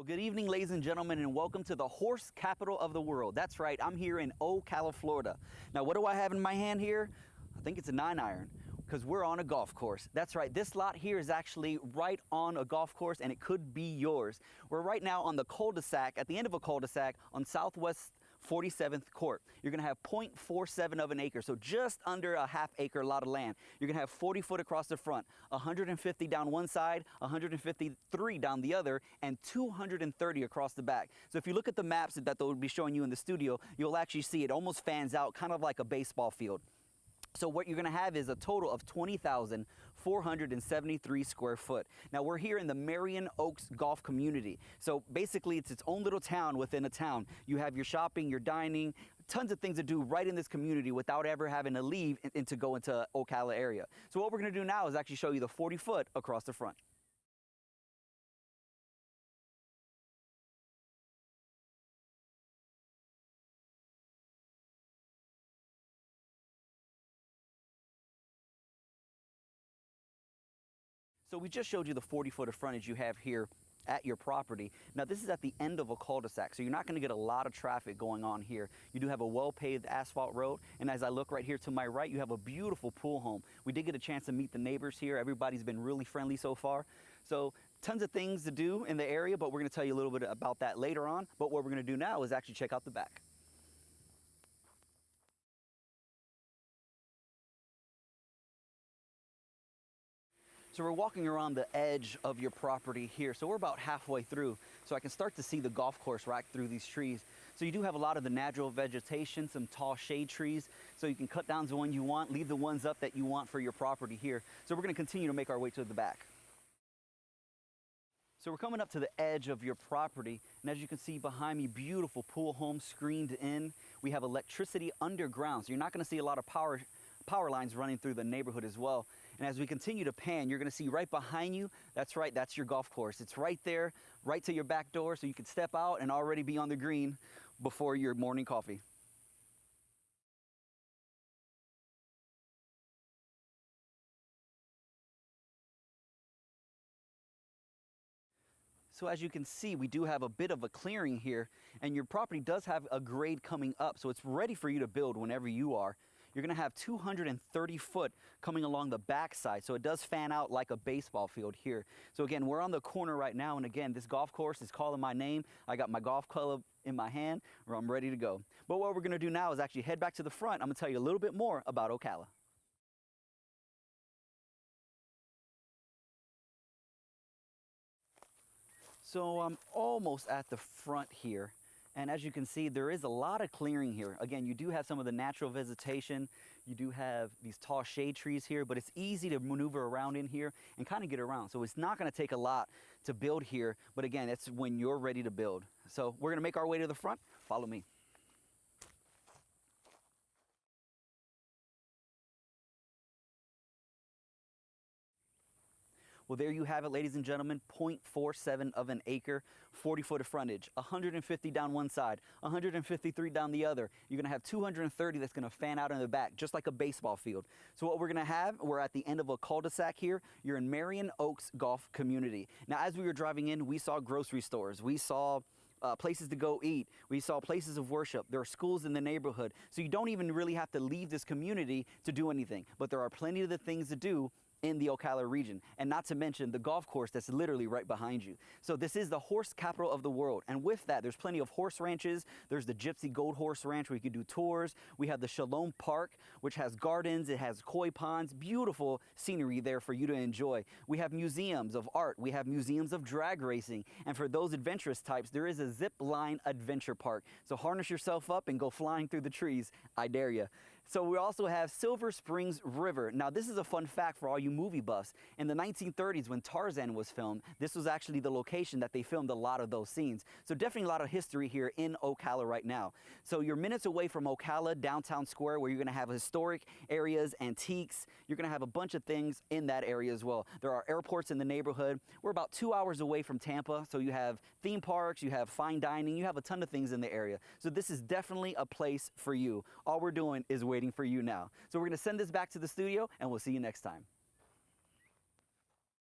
Well, good evening, ladies and gentlemen, and welcome to the horse capital of the world. That's right, I'm here in Ocala, Florida. Now, what do I have in my hand here? I think it's a 9-iron, because we're on a golf course. That's right, this lot here is actually right on a golf course, and it could be yours. We're right now on the cul-de-sac, at the end of a cul-de-sac on Southwest 47th Court. You're gonna have 0.47 of an acre, so just under a half-acre lot of land. You're gonna have 40 foot across the front, 150 down one side, 153 down the other, and 230 across the back. So if you look at the maps that they'll be showing you in the studio, you'll actually see it almost fans out, kind of like a baseball field. So what you're gonna have is a total of 20,473 square foot. Now we're here in the Marion Oaks golf community. So basically it's its own little town within a town. You have your shopping, your dining, tons of things to do right in this community without ever having to leave and to go into Ocala area. So what we're gonna do now is actually show you the 40 foot across the front. So we just showed you the 40 foot of frontage you have here at your property. Now this is at the end of a cul-de-sac, so you're not going to get a lot of traffic going on here. You do have a well-paved asphalt road, and as I look right here to my right, you have a beautiful pool home. We did get a chance to meet the neighbors here. Everybody's been really friendly so far. So tons of things to do in the area, but we're going to tell you a little bit about that later on. But what we're going to do now is actually check out the back. So we're walking around the edge of your property here. So we're about halfway through. So I can start to see the golf course right through these trees. So you do have a lot of the natural vegetation, some tall shade trees. So you can cut down the one you want, leave the ones up that you want for your property here. So we're gonna continue to make our way to the back. So we're coming up to the edge of your property, and as you can see behind me, beautiful pool home screened in. We have electricity underground, so you're not gonna see a lot of power lines running through the neighborhood as well. And as we continue to pan, you're gonna see right behind you, that's right, that's your golf course. It's right there, right to your back door, so you can step out and already be on the green before your morning coffee. So as you can see, we do have a bit of a clearing here, and your property does have a grade coming up, so it's ready for you to build whenever you are. You're gonna have 230 foot coming along the backside, so it does fan out like a baseball field here. So again, we're on the corner right now, and again, this golf course is calling my name. I got my golf club in my hand, or I'm ready to go. But what we're gonna do now is actually head back to the front. I'm gonna tell you a little bit more about Ocala. So I'm almost at the front here. And as you can see, there is a lot of clearing here. Again, you do have some of the natural vegetation. You do have these tall shade trees here, but it's easy to maneuver around in here and kind of get around. So it's not gonna take a lot to build here, but again, it's when you're ready to build. So we're gonna make our way to the front. Follow me. Well, there you have it, ladies and gentlemen, 0.47 of an acre, 40 foot of frontage, 150 down one side, 153 down the other. You're gonna have 230 that's gonna fan out in the back, just like a baseball field. So what we're gonna have, we're at the end of a cul-de-sac here. You're in Marion Oaks Golf Community. Now, as we were driving in, we saw grocery stores. We saw places to go eat. We saw places of worship. There are schools in the neighborhood. So you don't even really have to leave this community to do anything. But there are plenty of the things to do in the Ocala region, and not to mention the golf course that's literally right behind you. So this is the horse capital of the world, and with that there's plenty of horse ranches. There's the Gypsy Gold Horse Ranch where you can do tours. We have the Shalom Park, which has gardens, it has koi ponds, beautiful scenery there for you to enjoy. We have museums of art, we have museums of drag racing, and for those adventurous types, there is a zip line adventure park. So harness yourself up and go flying through the trees, I dare you. So we also have Silver Springs River. Now this is a fun fact for all you movie buffs. In the 1930s when Tarzan was filmed, this was actually the location that they filmed a lot of those scenes. So definitely a lot of history here in Ocala right now. So you're minutes away from Ocala downtown square, where you're gonna have historic areas, antiques. You're gonna have a bunch of things in that area as well. There are airports in the neighborhood. We're about 2 hours away from Tampa. So you have theme parks, you have fine dining, you have a ton of things in the area. So this is definitely a place for you. All we're doing is waiting for you now. So we're gonna send this back to the studio, and we'll see you next time.